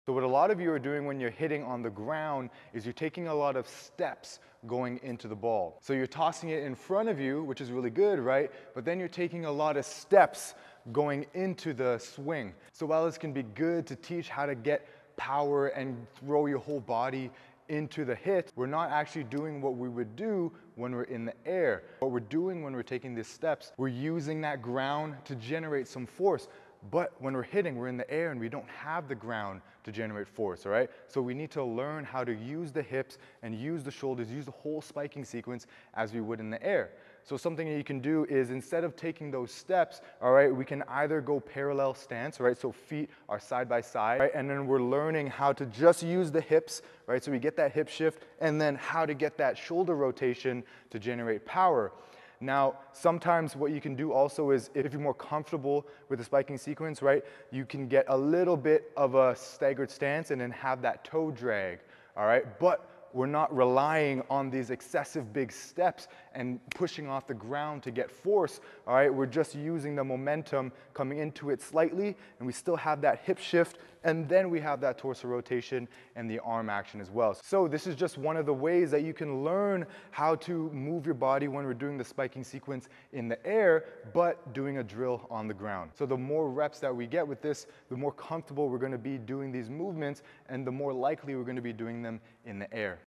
So what a lot of you are doing when you're hitting on the ground is you're taking a lot of steps going into the ball. So you're tossing it in front of you, which is really good, right? But then you're taking a lot of steps going into the swing. So while this can be good to teach how to get power and throw your whole body into the hit, we're not actually doing what we would do when we're in the air. What we're doing when we're taking these steps, we're using that ground to generate some force. But when we're hitting, we're in the air and we don't have the ground to generate force, all right? So we need to learn how to use the hips and use the shoulders, use the whole spiking sequence as we would in the air. So something that you can do is instead of taking those steps, all right, we can either go parallel stance, right? So feet are side by side, right? And then we're learning how to just use the hips, right? So we get that hip shift and then how to get that shoulder rotation to generate power. Now, sometimes what you can do also is if you're more comfortable with the spiking sequence, right, you can get a little bit of a staggered stance and then have that toe drag, all right? But we're not relying on these excessive big steps and pushing off the ground to get force, all right? We're just using the momentum coming into it slightly, and we still have that hip shift, and then we have that torso rotation and the arm action as well. So this is just one of the ways that you can learn how to move your body when we're doing the spiking sequence in the air, but doing a drill on the ground. So the more reps that we get with this, the more comfortable we're gonna be doing these movements, and the more likely we're gonna be doing them in the air.